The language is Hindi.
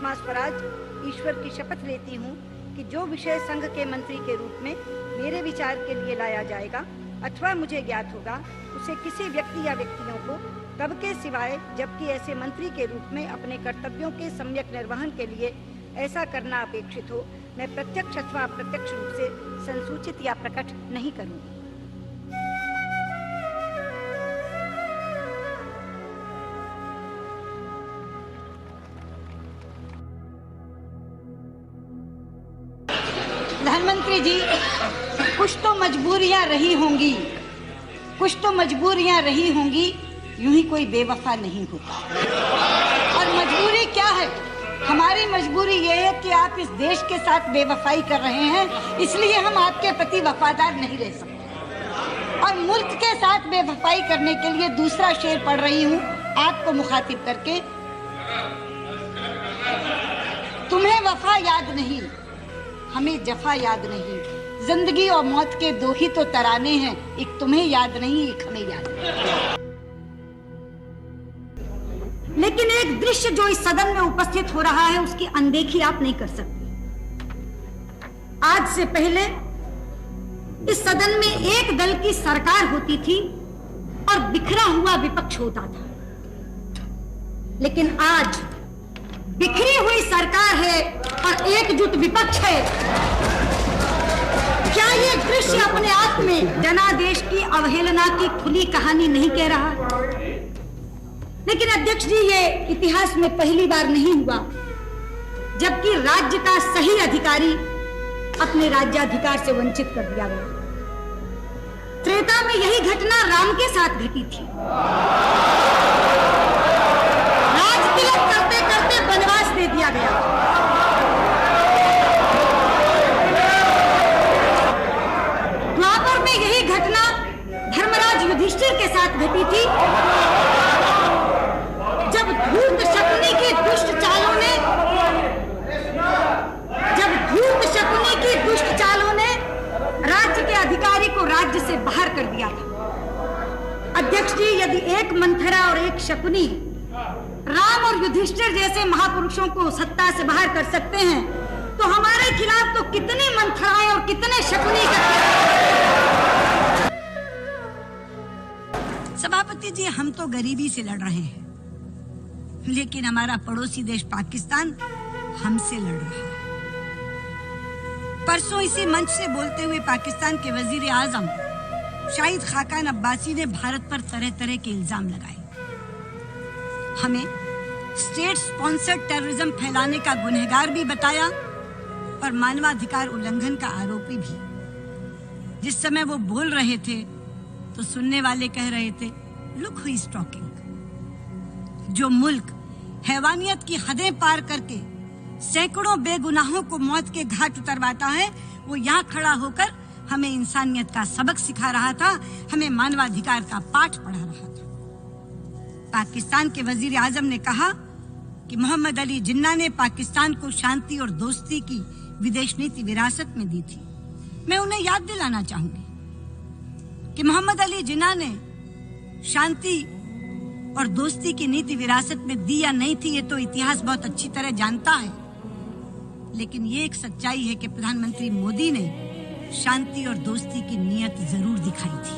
सुषमा स्वराज ईश्वर की शपथ लेती हूँ कि जो विषय संघ के मंत्री के रूप में मेरे विचार के लिए लाया जाएगा अथवा मुझे ज्ञात होगा, उसे किसी व्यक्ति या व्यक्तियों को तब के सिवाय जबकि ऐसे मंत्री के रूप में अपने कर्तव्यों के सम्यक निर्वहन के लिए ऐसा करना अपेक्षित हो, मैं प्रत्यक्ष अथवा अप्रत्यक्ष रूप से संसूचित या प्रकट नहीं करूंगी। प्रधानमंत्री जी, कुछ तो मजबूरियां रही होंगी, यूं ही कोई बेवफा नहीं होता। और मजबूरी क्या है? हमारी मजबूरी ये है कि आप इस देश के साथ बेवफाई कर रहे हैं, इसलिए हम आपके प्रति वफादार नहीं रह सकते। और मुल्क के साथ बेवफाई करने के लिए दूसरा शेर पढ़ रही हूँ आपको मुखातिब करके। तुम्हें वफा याद नहीं, हमें जफा याद नहीं, जिंदगी और मौत के दो ही तो तराने हैं, एक तुम्हें याद नहीं, एक हमें याद नहीं। लेकिन एक दृश्य जो इस सदन में उपस्थित हो रहा है उसकी अनदेखी आप नहीं कर सकते। आज से पहले इस सदन में एक दल की सरकार होती थी और बिखरा हुआ विपक्ष होता था, लेकिन आज बिखरी हुई सरकार है और एकजुट विपक्ष है। क्या ये दृश्य अपने आप में जनादेश की अवहेलना की खुली कहानी नहीं कह रहा? लेकिन अध्यक्ष जी, ये इतिहास में पहली बार नहीं हुआ जबकि राज्य का सही अधिकारी अपने राज्याधिकार से वंचित कर दिया गया। त्रेता में यही घटना राम के साथ घटी थी। राज तिलक करते करते वनवास दे दिया गया। द्वापर में यही घटना धर्मराज युधिष्ठिर के साथ घटी थी जब धूर्त शकुनी की दुष्ट चालों ने राज्य के अधिकारी को राज्य से बाहर कर दिया था। अध्यक्ष जी, यदि एक मंथरा और एक शकुनी राम और युधिष्ठिर जैसे महापुरुषों को सत्ता से बाहर कर सकते हैं, तो हमारे खिलाफ तो कितनी मंथराएं और कितने शकुनी सभापति जी, हम तो गरीबी से लड़ रहे हैं, लेकिन हमारा पड़ोसी देश पाकिस्तान हमसे लड़ रहा है। परसों इसी मंच से बोलते हुए पाकिस्तान के वजीर आजम शाहिद खाकान अब्बासी ने भारत पर तरह तरह के इल्जाम लगाए। हमें स्टेट स्पॉन्सर्ड टेररिज्म फैलाने का गुनहगार भी बताया और मानवाधिकार उल्लंघन का आरोपी भी। जिस समय वो बोल रहे थे तो सुनने वाले कह रहे थे, लुक हु इज टॉकिंग। जो मुल्क हैवानियत की हदें पार करके सैकड़ों बेगुनाहों को मौत के घाट उतरवाता है, वो यहाँ खड़ा होकर हमें इंसानियत का सबक सिखा रहा था, हमें मानवाधिकार का पाठ पढ़ा रहा था। पाकिस्तान के वजीर आजम ने कहा कि मोहम्मद अली जिन्ना ने पाकिस्तान को शांति और दोस्ती की विदेश नीति विरासत में दी थी। मैं उन्हें याद दिलाना चाहूंगी कि मोहम्मद अली जिन्ना ने शांति और दोस्ती की नीति विरासत में दी या नहीं थी, ये तो इतिहास बहुत अच्छी तरह जानता है। लेकिन ये एक सच्चाई है कि प्रधानमंत्री मोदी ने शांति और दोस्ती की नीयत जरूर दिखाई थी।